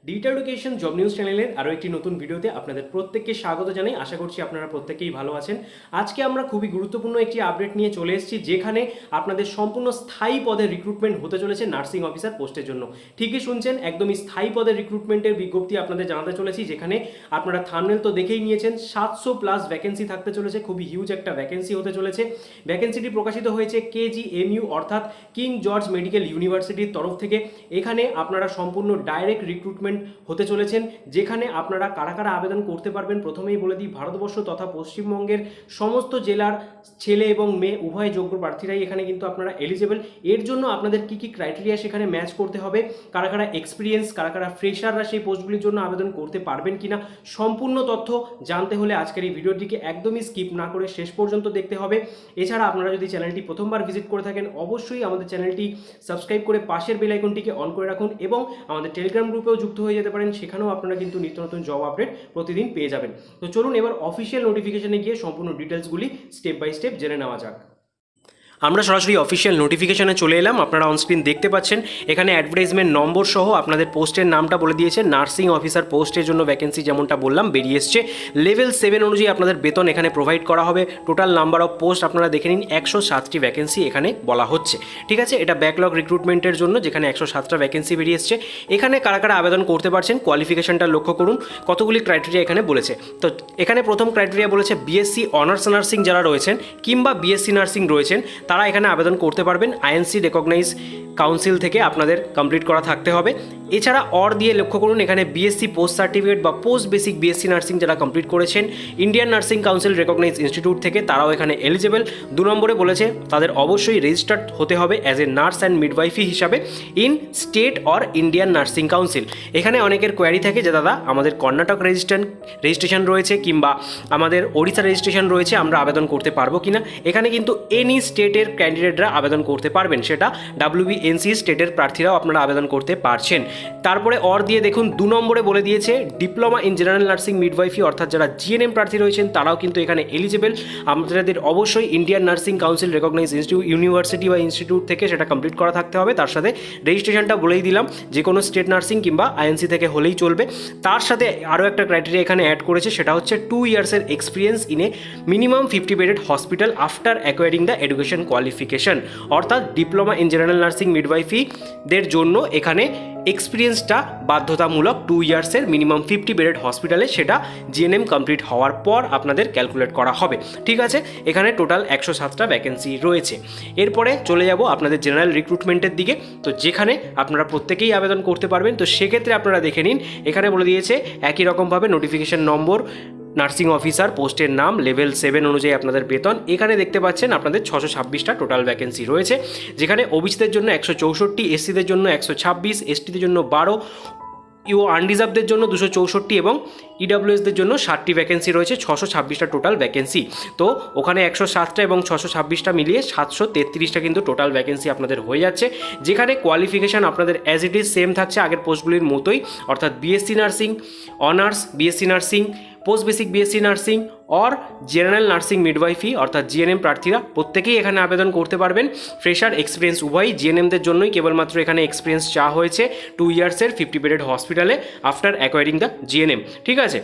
Digital education job news চ্যানেলের আরও একটি নতুন ভিডিওতে আপনাদের প্রত্যেককে স্বাগত জানাই। আশা করছি আপনারা প্রত্যেকেই ভালো আছেন। আজকে আমরা খুবই গুরুত্বপূর্ণ একটি আপডেট নিয়ে চলে এসেছি, যেখানে আপনাদের সম্পূর্ণ স্থায়ী পদের রিক্রুটমেন্ট হতে চলেছে নার্সিং অফিসার পোস্টের জন্য। ঠিকই শুনছেন, একদমই স্থায়ী পদের রিক্রুটমেন্টের বিজ্ঞপ্তি আপনাদের জানাতে চলেছি, যেখানে আপনারা থাম্বনেল তো দেখেই নিয়েছেন। 700+ ভ্যাকেন্সি থাকতে চলেছে, খুবই হিউজ একটা ভ্যাকেন্সি হতে চলেছে। ভ্যাকেন্সিটি প্রকাশিত হয়েছে KGMU অর্থাৎ কিং জর্জ মেডিকেল ইউনিভার্সিটির তরফ থেকে। এখানে আপনারা সম্পূর্ণ ডাইরেক্ট রিক্রুটমেন্ট হতে চলেছেন, যেখানে আপনারা কারা কারা আবেদন করতে পারবেন প্রথমেই বলে দিই। ভারতবর্ষ তথা পশ্চিমবঙ্গের সমস্ত জেলার ছেলে এবং মেয়ে উভয় যোগ্য প্রার্থীরাই এখানে কিন্তু আপনারা এলিজেবল। এর জন্য আপনাদের কি কি ক্রাইটেরিয়া সেখানে ম্যাচ করতে হবে, কারা কারা এক্সপিরিয়েন্স, কারা কারা ফ্রেশাররা সেই পোস্টগুলির জন্য আবেদন করতে পারবেন কিনা, সম্পূর্ণ তথ্য জানতে হলে আজকের এই ভিডিওটিকে একদমই স্কিপ না করে শেষ পর্যন্ত দেখতে হবে। এছাড়া আপনারা যদি চ্যানেলটি প্রথমবার ভিজিট করে থাকেন, অবশ্যই আমাদের চ্যানেলটি সাবস্ক্রাইব করে পাশের বেল আইকনটিকে অন করে রাখুন এবং আমাদের টেলিগ্রাম গ্রুপেও যুক্ত হয়ে যেতে পারেন। সেখানেও আপনারা কিন্তু নিত্য নতুন জব আপডেট প্রতিদিন পেয়ে যাবেন। তো চলুন এবার অফিসিয়াল নোটিফিকেশনে গিয়ে সম্পূর্ণ ডিটেলসগুলি স্টেপ বাই স্টেপ জেনে নেওয়া যাক। আমরা সরাসরি অফিসিয়াল নোটিফিকেশনে চলে এলাম। আপনারা অনস্ক্রিন দেখতে পাচ্ছেন, এখানে অ্যাডভার্টাইজমেন্ট নম্বর সহ আপনাদের পোস্টের নামটা বলে দিয়েছে। নার্সিং অফিসার পোস্টের জন্য ভ্যাকেন্সি যেমনটা বললাম বেরিয়ে এসছে। লেভেল 7 অনুযায়ী আপনাদের বেতন এখানে প্রোভাইড করা হবে। টোটাল নাম্বার অফ পোস্ট আপনারা দেখে নিন, 107টি ভ্যাকেন্সি এখানে বলা হচ্ছে। ঠিক আছে, এটা ব্যাকলগ রিক্রুটমেন্টের জন্য, যেখানে 107টা ভ্যাকেন্সি বেরিয়ে এসছে। এখানে কারা কারা আবেদন করতে পারছেন, কোয়ালিফিকেশনটা লক্ষ্য করুন, কতগুলি ক্রাইটেরিয়া এখানে বলেছে। তো এখানে প্রথম ক্রাইটেরিয়া বলেছে বিএসসি অনার্স নার্সিং যারা রয়েছেন কিংবা বিএসসি নার্সিং রয়েছেন, তারা এখানে আবেদন করতে পারবেন। আইএনসি রেকগনাইজ কাউন্সিল থেকে আপনাদের কমপ্লিট করা থাকতে হবে। এছাড়া অর দিয়ে লক্ষ্য করুন, এখানে বিএসসি পোস্ট সার্টিফিকেট বা পোস্ট বেসিক বিএসসি নার্সিং যারা কমপ্লিট করেছেন Indian nursing council recognise institute থেকে, তারাও এখানে এলিজেবল। 2 নম্বরে বলেছে তাদের অবশ্যই রেজিস্টার্ড হতে হবে অ্যাজ এ নার্স অ্যান্ড মিডওয়াইফি হিসাবে in state or Indian nursing council. এখানে অনেকের কোয়ারি থাকে যে দাদা আমাদের কর্ণাটক রেজিস্ট্রেশন রয়েছে কিংবা আমাদের ওড়িশা রেজিস্ট্রেশন রয়েছে, আমরা আবেদন করতে পারবো কিনা। এখানে কিন্তু এনি স্টেটের ক্যান্ডিডেটরা আবেদন করতে পারবেন, সেটা WBNC স্টেটের প্রার্থীরাও আপনারা আবেদন করতে পারছেন। তারপরে অর দিয়ে দেখুন 2 নম্বরে বলে দিয়েছে diploma in general nursing midwifery অর্থাৎ যারা জিএনএম প্রার্থী রয়েছেন তারাও কিন্তু এখানে এলিজেবল। আপনাদের অবশ্যই Indian nursing council recognise university বা ইনস্টিটিউট থেকে সেটা কমপ্লিট করা থাকতে হবে। তার সাথে রেজিস্ট্রেশনটা বলেই দিলাম, যে কোনো স্টেট নার্সিং কিংবা আইএনসি থেকে হলেই চলবে। তার সাথে আরও একটা ক্রাইটেরিয়া এখানে অ্যাড করেছে, সেটা হচ্ছে 2 ইয়ার্সের experience in a minimum 50 bedded hospital after acquiring the education qualification. অর্থাৎ ডিপ্লোমা ইন জেনারেল নার্সিং মিডওয়াইফিদের জন্য এখানে এক্সপিরিয়েন্সটা বাধ্যতামূলক। 2 ইয়ার্সের মিনিমাম 50 বেডেড হসপিটালে সেটা জিএনএম কমপ্লিট হওয়ার পর আপনাদের ক্যালকুলেট করা হবে। ঠিক আছে, এখানে টোটাল 107টা ভ্যাকেন্সি রয়েছে। এরপরে চলে যাব আপনাদের জেনারেল রিক্রুটমেন্টের দিকে, তো যেখানে আপনারা প্রত্যেকেই আবেদন করতে পারবেন। তো সেক্ষেত্রে আপনারা দেখে নিন, এখানে বলে দিয়েছে একই রকমভাবে নোটিফিকেশন নম্বর, নার্সিং অফিসার পোস্টের নাম, লেভেল 7 অনুযায়ী আপনাদের বেতন। এখানে দেখতে পাচ্ছেন আপনাদের 626টা টোটাল ভ্যাকেন্সি রয়েছে, যেখানে ওবিসিদের জন্য 164, এসসিদের জন্য 126, এসটিদের জন্য 12, আনরিজার্ভদের জন্য 264 এবং ইডাব্লিউএসদের জন্য 60টি ভ্যাকেন্সি রয়েছে। 626টা টোটাল ভ্যাকেন্সি। তো ওখানে 107টা এবং 626টা মিলিয়ে 733টা কিন্তু টোটাল ভ্যাকেন্সি আপনাদের হয়ে যাচ্ছে, যেখানে কোয়ালিফিকেশান আপনাদের অ্যাজ ইট ইজ সেম থাকছে আগের পোস্টগুলির মতোই, অর্থাৎ BSc nursing, honours BSc nursing, post basic BSc nursing or general nursing midwifery অর্থাৎ জিএনএম প্রার্থীরা প্রত্যেকেই এখানে আবেদন করতে পারবেন। ফ্রেশার এক্সপিরিয়েন্স উভয়ই, জিএনএমদের জন্যই কেবলমাত্র এখানে এক্সপিরিয়েন্স চাওয়া হয়েছে 2 ইয়ার্সের 50 বেডেড হসপিটালে আফটার অ্যাকোয়ারিং দ্য জিএনএম। ঠিক আছে,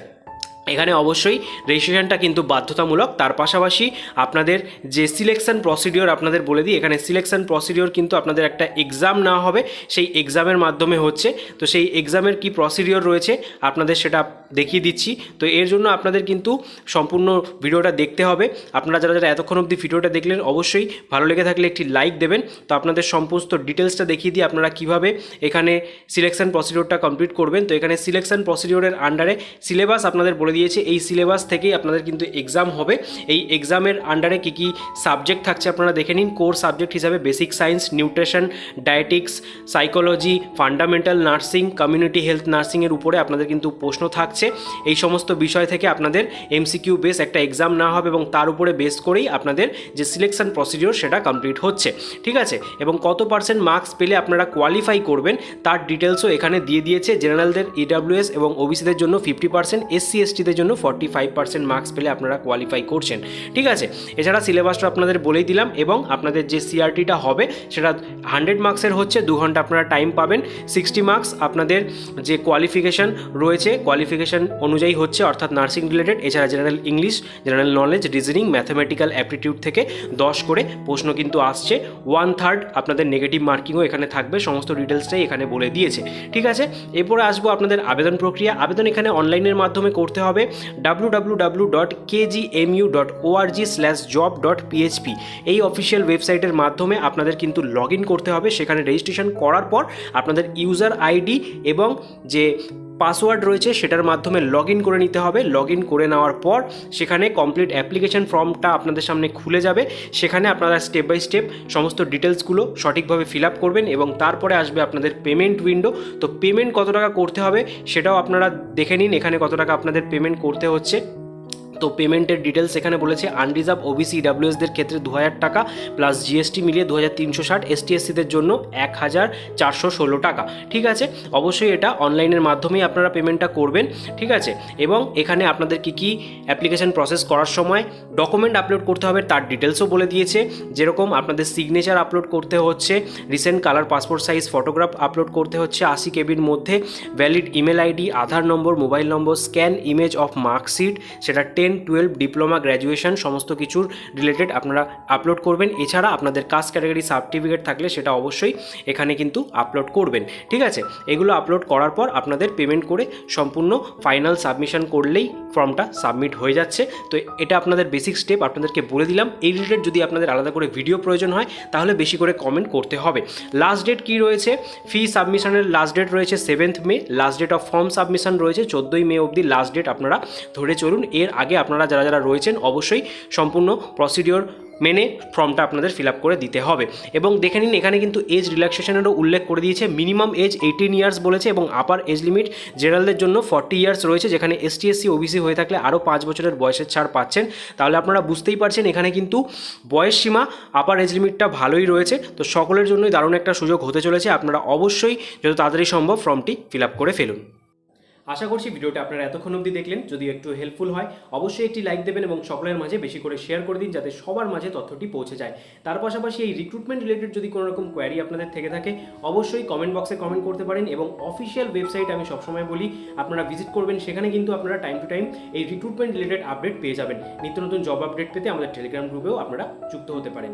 এখানে অবশ্যই রেজিস্ট্রেশনটা কিন্তু বাধ্যতামূলক। তার পাশাপাশি আপনাদের যে সিলেকশন প্রসিডিওর আপনাদের বলে দিই, এখানে সিলেকশন প্রসিডিওর কিন্তু আপনাদের একটা এক্সাম নেওয়া হবে, সেই এক্সামের মাধ্যমে হচ্ছে। তো সেই এক্সামের কি প্রসিডিওর রয়েছে আপনাদের সেটা দেখিয়ে দিচ্ছি। তো এর জন্য আপনাদের কিন্তু সম্পূর্ণ ভিডিওটা দেখতে হবে। আপনারা যারা যারা এতক্ষণ অবধি ভিডিওটা দেখলেন, অবশ্যই ভালো লেগে থাকলে একটি লাইক দেবেন। তো আপনাদের সমস্ত ডিটেলসটা দেখিয়ে দিই আপনারা কীভাবে এখানে সিলেকশন প্রসিডিওরটা কমপ্লিট করবেন। তো এখানে সিলেকশন প্রসিডিওরের আন্ডারে সিলেবাস আপনাদের বলে দিয়েছে, এই সিলেবাস থেকেই আপনাদের কিন্তু এক্সাম হবে। এই এক্সামের আন্ডারে কী কী সাবজেক্ট থাকছে আপনারা দেখে নিন। কোর সাবজেক্ট হিসাবে basic science, nutrition, dietetics, psychology, fundamental nursing, community health নার্সিংয়ের উপরে আপনাদের কিন্তু প্রশ্ন থাকছে। এই সমস্ত বিষয় থেকে আপনাদের এমসিকিউ বেস একটা এক্সাম নেওয়া হবে এবং তার উপরে বেস করেই আপনাদের যে সিলেকশন প্রসিডিওর সেটা কমপ্লিট হচ্ছে। ঠিক আছে, এবং কত পার্সেন্ট মার্কস পেলে আপনারা কোয়ালিফাই করবেন তার ডিটেলসও এখানে দিয়ে দিয়েছে। জেনারেলদের, ইডাব্লিউএস এবং ওবিসিদের জন্য 50%, এসসি এসটিদের এসটিএসসিদের জন্য 45% মার্কস পেলে আপনারা কোয়ালিফাই করছেন। ঠিক আছে, এছাড়া সিলেবাসটা আপনাদের বলেই দিলাম, এবং আপনাদের যে সিআরটিটা হবে সেটা 100 মার্কসের হচ্ছে, 2 ঘন্টা আপনারা টাইম পাবেন। 60 মার্কস আপনাদের যে কোয়ালিফিকেশান রয়েছে, কোয়ালিফিকেশান অনুযায়ী হচ্ছে, অর্থাৎ নার্সিং রিলেটেড। এছাড়া general English, general knowledge, reasoning, mathematical aptitude থেকে 10 করে প্রশ্ন কিন্তু আসছে। 1/3 আপনাদের নেগেটিভ মার্কিংও এখানে থাকবে। সমস্ত ডিটেলসটাই এখানে বলে দিয়েছে। ঠিক আছে, এরপরে আসবো আপনাদের আবেদন প্রক্রিয়া। আবেদন এখানে অনলাইনের মাধ্যমে করতে হবে। www.kgmu.org/job.php এই অফিসিয়াল ওয়েবসাইটের মাধ্যমে আপনাদের কিন্তু লগ ইন করতে হবে। সেখানে রেজিস্ট্রেশন করার পর আপনাদের ইউজার আইডি এবং যে পাসওয়ার্ড রয়েছে সেটার মাধ্যমে লগ ইন করে নিতে হবে। লগ ইন করে নেওয়ার পর সেখানে কমপ্লিট অ্যাপ্লিকেশন ফর্মটা আপনাদের সামনে খুলে যাবে। সেখানে আপনারা স্টেপ বাই স্টেপ সমস্ত ডিটেলসগুলো সঠিকভাবে ফিল আপ করবেন, এবং তারপরে আসবে আপনাদের পেমেন্ট উইন্ডো। তো পেমেন্ট কত টাকা করতে হবে সেটাও আপনারা দেখে নিন, এখানে কত টাকা আপনাদের পেমেন্ট করতে হচ্ছে। তো পেমেন্টের ডিটেলস এখানে বলেছে, আনরিজার্ভ ওবিসি ইডাব্লিউএসদের ক্ষেত্রে 2000 টাকা প্লাস জিএসটি মিলিয়ে 2360, এসটিএসসিদের জন্য 1416 টাকা। ঠিক আছে, অবশ্যই এটা অনলাইনের মাধ্যমেই আপনারা পেমেন্টটা করবেন। ঠিক আছে, এবং এখানে আপনাদের কী অ্যাপ্লিকেশন প্রসেস করার সময় ডকুমেন্ট আপলোড করতে হবে তার ডিটেলসও বলে দিয়েছে। যেরকম আপনাদের সিগনেচার আপলোড করতে হচ্ছে, recent colour passport size photograph upload করতে হচ্ছে 80 কেবির মধ্যে, valid email ID, Aadhaar number, mobile number, scan image of marksheet, সেটা 10, 12, ডিপ্লোমা, গ্র্যাজুয়েশন সমস্ত কিছুর রিলেটেড আপনারা আপলোড করবেন। এছাড়া আপনাদের কাস্ট ক্যাটাগরি সার্টিফিকেট থাকলে সেটা অবশ্যই এখানে কিন্তু আপলোড করবেন। ঠিক আছে, এগুলো আপলোড করার পর আপনাদের পেমেন্ট করে সম্পূর্ণ ফাইনাল সাবমিশন করলেই ফর্মটা সাবমিট হয়ে যাচ্ছে। তো এটা আপনাদের বেসিক স্টেপ আপনাদেরকে বলে দিলাম। এই রিলেটেড যদি আপনাদের আলাদা করে ভিডিও প্রয়োজন হয় তাহলে বেশি করে কমেন্ট করতে হবে। লাস্ট ডেট কী রয়েছে? ফি সাবমিশনের লাস্ট ডেট রয়েছে 7th May. Last date of form submission রয়েছে 14ই মে অবধি লাস্ট ডেট আপনারা ধরে চলুন। এর আগে আপনারা যারা রয়েছেন অবশ্যই সম্পূর্ণ প্রসিডিওর মেনে ফর্মটা আপনাদের ফিল আপ করে দিতে হবে। এবং দেখে নিন এখানে কিন্তু এজ রিল্যাক্সেশনেরও উল্লেখ করে দিয়েছে। মিনিমাম এজ 18 ইয়ার্স বলেছে, এবং আপার এজ লিমিট জেনারেলদের জন্য 40 ইয়ার্স রয়েছে, যেখানে এসটিএসসি ওবিসি হয়ে থাকলে আরও 5 বছরের বয়সের ছাড় পাচ্ছেন। তাহলে আপনারা বুঝতেই পারছেন এখানে কিন্তু বয়স সীমা, আপার এজ লিমিটটা ভালোই রয়েছে। তো সকলের জন্যই দারুণ একটা সুযোগ হতে চলেছে। আপনারা অবশ্যই যত তাড়াতাড়ি সম্ভব ফর্মটি ফিল আপ করে ফেলুন। আশা করছি ভিডিওটা আপনারা এতক্ষণ অবধি দেখলেন। যদি একটু হেল্পফুল হয় অবশ্যই একটি লাইক দেবেন, এবং সকলের মাঝে বেশি করে শেয়ার করে দিন যাতে সবার মাঝে তথ্যটি পৌঁছে যায়। তার পাশাপাশি এই রিক্রুটমেন্ট রিলেটেড যদি কোনো রকম কোয়ারি আপনাদের থেকে থাকে অবশ্যই কমেন্ট বক্সে কমেন্ট করতে পারেন, এবং অফিসিয়াল ওয়েবসাইট আমি সবসময় বলি আপনারা ভিজিট করবেন। সেখানে কিন্তু আপনারা টাইম টু টাইম এই রিক্রুটমেন্ট রিলেটেড আপডেট পেয়ে যাবেন। নিত্য নতুন জব আপডেট পেতে আমাদের টেলিগ্রাম গ্রুপেও আপনারা যুক্ত হতে পারেন।